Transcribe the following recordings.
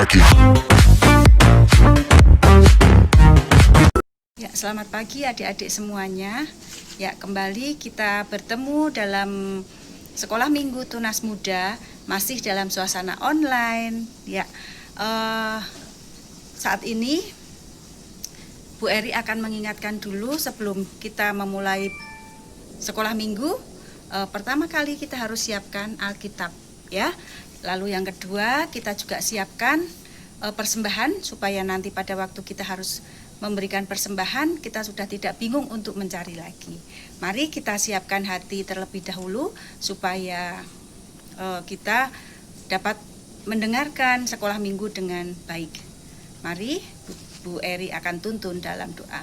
laki. Ya, selamat pagi adik-adik semuanya. Ya, kembali kita bertemu dalam Sekolah Minggu Tunas Muda, masih dalam suasana online. Ya, saat ini Bu Eri akan mengingatkan dulu sebelum kita memulai sekolah minggu. Pertama kali kita harus siapkan Alkitab, ya. Lalu yang kedua, kita juga siapkan persembahan supaya nanti pada waktu kita harus memberikan persembahan, kita sudah tidak bingung untuk mencari lagi. Mari kita siapkan hati terlebih dahulu supaya kita dapat mendengarkan sekolah minggu dengan baik. Mari Bu Eri akan tuntun dalam doa.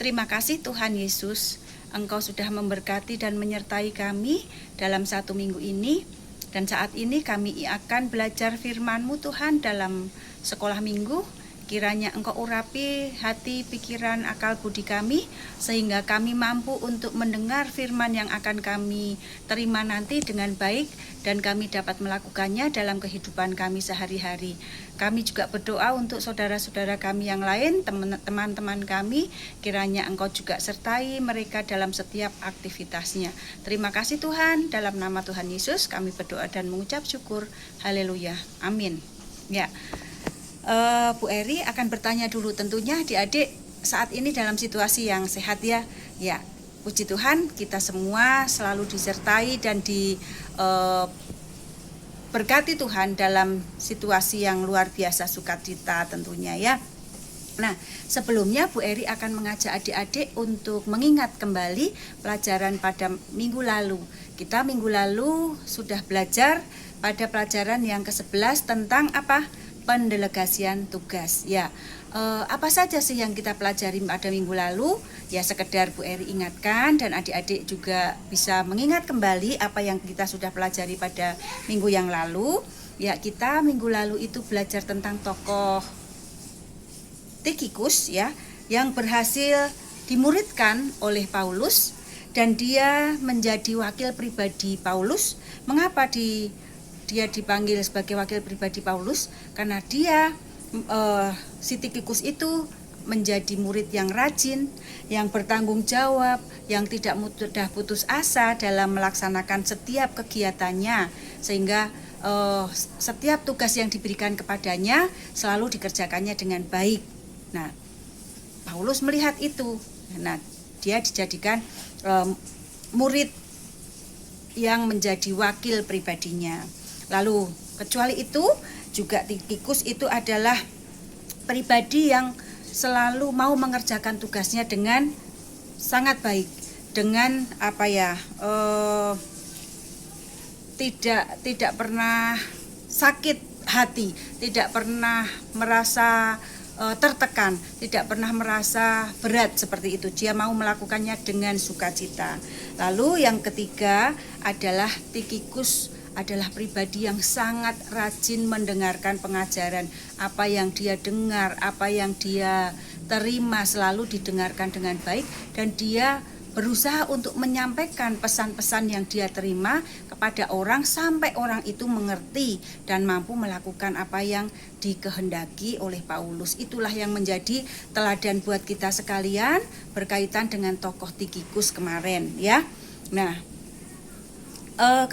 Terima kasih Tuhan Yesus, Engkau sudah memberkati dan menyertai kami dalam satu minggu ini. Dan saat ini kami akan belajar firman-Mu Tuhan dalam sekolah minggu. Kiranya Engkau urapi hati, pikiran, akal budi kami, sehingga kami mampu untuk mendengar firman yang akan kami terima nanti dengan baik, dan kami dapat melakukannya dalam kehidupan kami sehari-hari. Kami juga berdoa untuk saudara-saudara kami yang lain, teman-teman kami, kiranya Engkau juga sertai mereka dalam setiap aktivitasnya. Terima kasih Tuhan, dalam nama Tuhan Yesus kami berdoa dan mengucap syukur. Haleluya, amin. Ya. Bu Eri akan bertanya dulu, tentunya adik-adik saat ini dalam situasi yang sehat ya. Ya, puji Tuhan kita semua selalu disertai dan berkati Tuhan dalam situasi yang luar biasa sukacita tentunya ya. Nah, sebelumnya Bu Eri akan mengajak adik-adik untuk mengingat kembali pelajaran pada minggu lalu. Kita minggu lalu sudah belajar pada pelajaran yang ke-11 tentang apa? Pendelegasian tugas. Ya, apa saja sih yang kita pelajari pada minggu lalu? Ya, sekedar Bu Eri ingatkan dan adik-adik juga bisa mengingat kembali apa yang kita sudah pelajari pada minggu yang lalu. Ya, kita minggu lalu itu belajar tentang tokoh Tikhikus ya, yang berhasil dimuridkan oleh Paulus dan dia menjadi wakil pribadi Paulus. Mengapa dia dipanggil sebagai wakil pribadi Paulus? Karena dia si Tikhikus itu menjadi murid yang rajin, yang bertanggung jawab, yang tidak mudah putus asa dalam melaksanakan setiap kegiatannya, sehingga setiap tugas yang diberikan kepadanya selalu dikerjakannya dengan baik. Nah, Paulus melihat itu. Nah, dia dijadikan murid yang menjadi wakil pribadinya. Lalu kecuali itu juga Tikhikus itu adalah pribadi yang selalu mau mengerjakan tugasnya dengan sangat baik, dengan tidak pernah sakit hati, tidak pernah merasa tertekan, tidak pernah merasa berat seperti itu. Dia mau melakukannya dengan sukacita. Lalu yang ketiga adalah Tikhikus adalah pribadi yang sangat rajin mendengarkan pengajaran. Apa yang dia dengar, apa yang dia terima selalu didengarkan dengan baik, dan dia berusaha untuk menyampaikan pesan-pesan yang dia terima kepada orang sampai orang itu mengerti dan mampu melakukan apa yang dikehendaki oleh Paulus. Itulah yang menjadi teladan buat kita sekalian berkaitan dengan tokoh Tikhikus kemarin ya. Nah,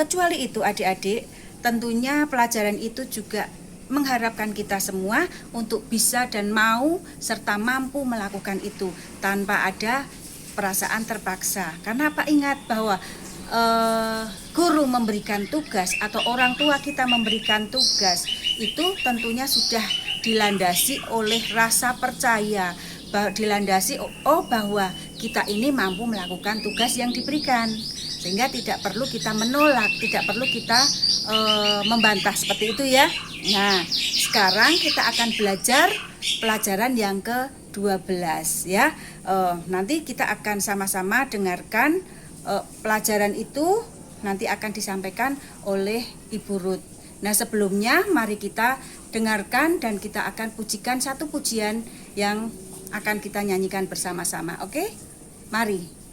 kecuali itu adik-adik, tentunya pelajaran itu juga mengharapkan kita semua untuk bisa dan mau serta mampu melakukan itu tanpa ada perasaan terpaksa. Karena apa? Ingat bahwa guru memberikan tugas atau orang tua kita memberikan tugas itu tentunya sudah dilandasi oleh rasa percaya, dilandasi bahwa kita ini mampu melakukan tugas yang diberikan, sehingga tidak perlu kita menolak, tidak perlu kita membantah seperti itu ya. Nah, sekarang kita akan belajar pelajaran yang ke-12 ya. Nanti kita akan sama-sama dengarkan pelajaran itu, nanti akan disampaikan oleh Ibu Ruth. Nah, sebelumnya mari kita dengarkan dan kita akan pujikan satu pujian yang akan kita nyanyikan bersama-sama. Oke? Mari.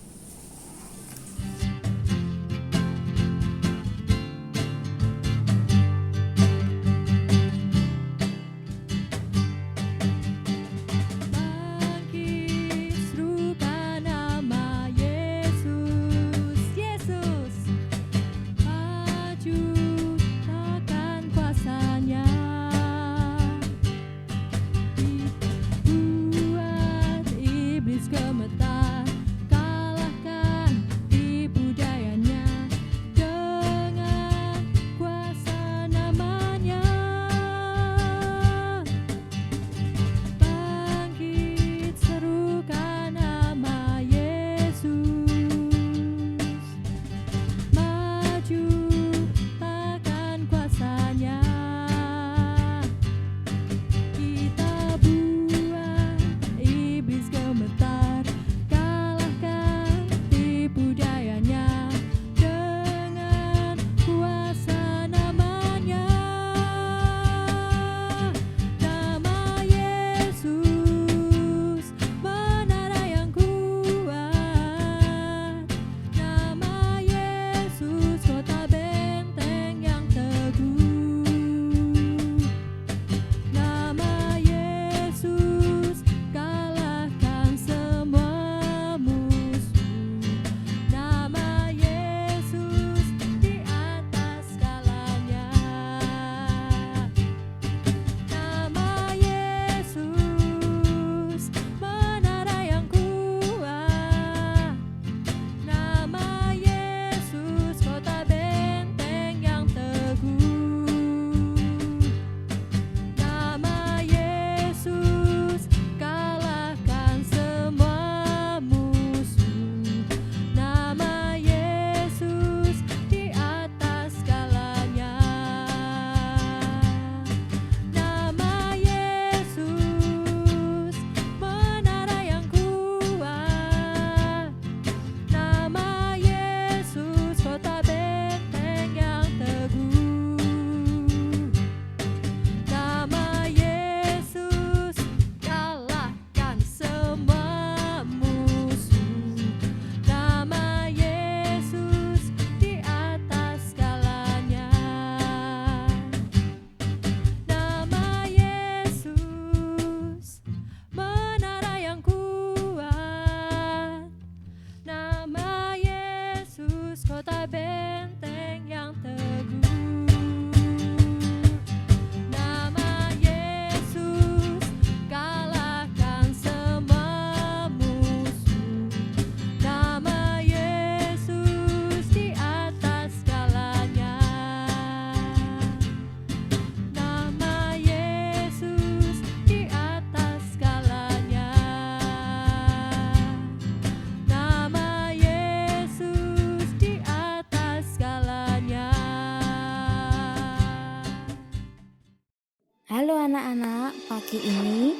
Halo anak-anak, pagi ini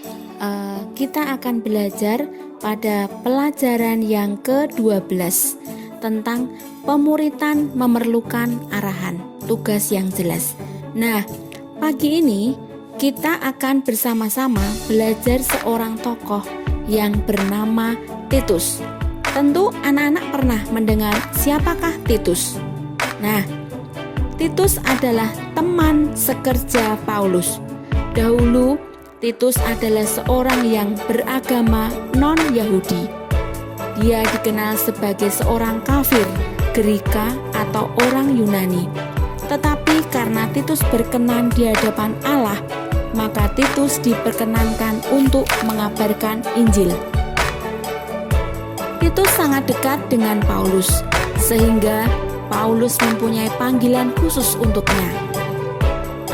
kita akan belajar pada pelajaran yang ke-12 tentang pemuritan memerlukan arahan, tugas yang jelas. Nah, pagi ini kita akan bersama-sama belajar seorang tokoh yang bernama Titus. Tentu anak-anak pernah mendengar siapakah Titus. Nah, Titus adalah teman sekerja Paulus. Dahulu, Titus adalah seorang yang beragama non-Yahudi. Dia dikenal sebagai seorang kafir, Greka atau orang Yunani. Tetapi karena Titus berkenan di hadapan Allah, maka Titus diperkenankan untuk mengabarkan Injil. Titus sangat dekat dengan Paulus, sehingga Paulus mempunyai panggilan khusus untuknya.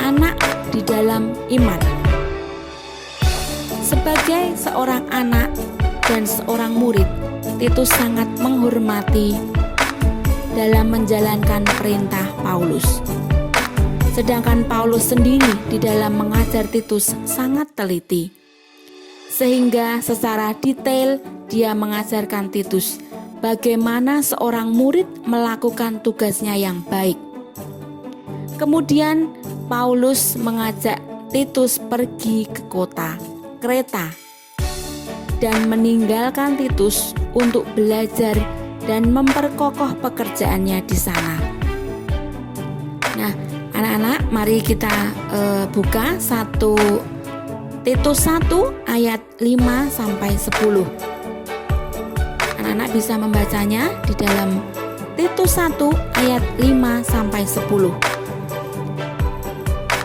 Anak di dalam iman. Sebagai seorang anak dan seorang murid, Titus sangat menghormati dalam menjalankan perintah Paulus. Sedangkan Paulus sendiri di dalam mengajar Titus sangat teliti. Sehingga secara detail dia mengajarkan Titus bagaimana seorang murid melakukan tugasnya yang baik. Kemudian Paulus mengajak Titus pergi ke kota Kreta dan meninggalkan Titus untuk belajar dan memperkokoh pekerjaannya di sana. Nah, anak-anak, mari kita buka Titus 1 ayat 5 sampai 10. Anak-anak bisa membacanya di dalam Titus 1 ayat 5 sampai 10.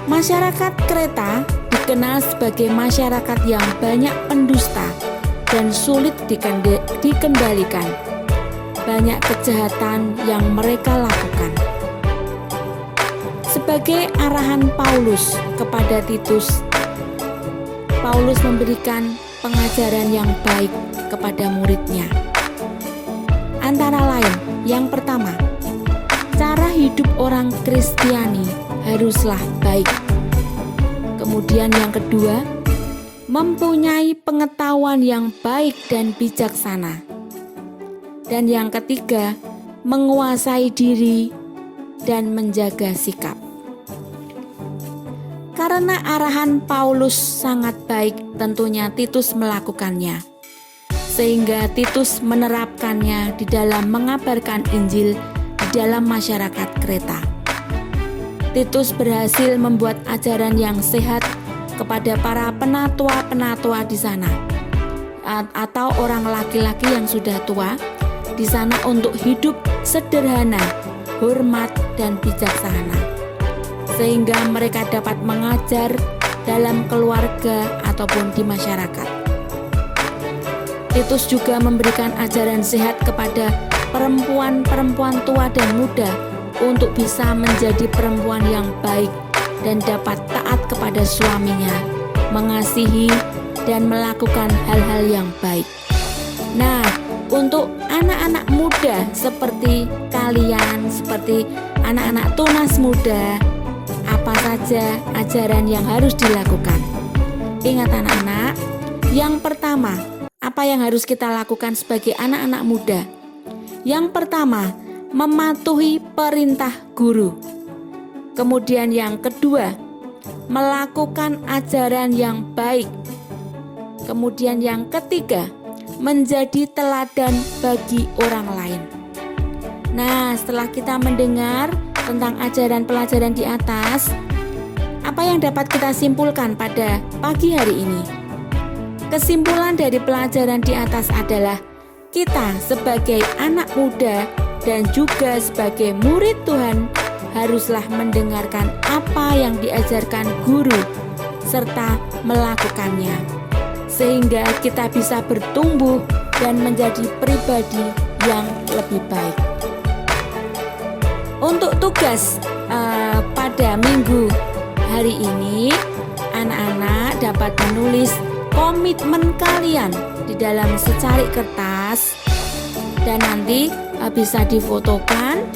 Masyarakat Kreta dikenal sebagai masyarakat yang banyak pendusta dan sulit dikendalikan. Banyak kejahatan yang mereka lakukan. Sebagai arahan Paulus kepada Titus, Paulus memberikan pengajaran yang baik kepada muridnya. Antara lain, yang pertama, cara hidup orang Kristiani haruslah baik. Kemudian yang kedua, mempunyai pengetahuan yang baik dan bijaksana. Dan yang ketiga, menguasai diri dan menjaga sikap. Karena arahan Paulus sangat baik, tentunya Titus melakukannya. Sehingga Titus menerapkannya di dalam mengabarkan Injil di dalam masyarakat Kreta. Titus berhasil membuat ajaran yang sehat kepada para penatua-penatua di sana atau orang laki-laki yang sudah tua di sana untuk hidup sederhana, hormat dan bijaksana. Sehingga mereka dapat mengajar dalam keluarga ataupun di masyarakat. Titus juga memberikan ajaran sehat kepada perempuan-perempuan tua dan muda untuk bisa menjadi perempuan yang baik dan dapat taat kepada suaminya, mengasihi dan melakukan hal-hal yang baik. Nah, untuk anak-anak muda seperti kalian, seperti anak-anak tunas muda, apa saja ajaran yang harus dilakukan? Ingat anak-anak, yang pertama, apa yang harus kita lakukan sebagai anak-anak muda? Yang pertama, mematuhi perintah guru. Kemudian yang kedua, melakukan ajaran yang baik. Kemudian yang ketiga, menjadi teladan bagi orang lain. Nah, setelah kita mendengar tentang ajaran pelajaran di atas, apa yang dapat kita simpulkan pada pagi hari ini? Kesimpulan dari pelajaran di atas adalah kita sebagai anak muda dan juga sebagai murid Tuhan haruslah mendengarkan apa yang diajarkan guru serta melakukannya, sehingga kita bisa bertumbuh dan menjadi pribadi yang lebih baik. Untuk tugas pada minggu hari ini, anak-anak dapat menulis komitmen kalian di dalam secari kertas dan nanti bisa difotokan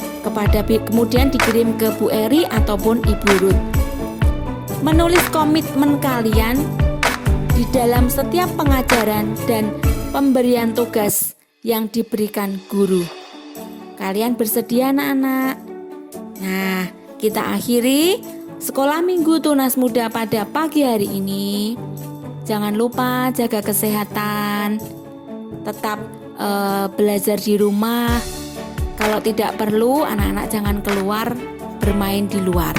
kemudian dikirim ke Bu Eri ataupun Ibu Ruth. menulis komitmen kalian di dalam setiap pengajaran dan pemberian tugas yang diberikan guru. Kalian bersedia anak-anak? Nah, kita akhiri sekolah minggu Tunas Muda pada pagi hari ini. Jangan lupa jaga kesehatan, tetap belajar di rumah. Kalau tidak perlu, anak-anak jangan keluar bermain di luar.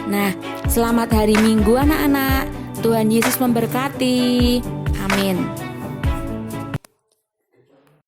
Nah, selamat hari Minggu anak-anak. Tuhan Yesus memberkati. Amin.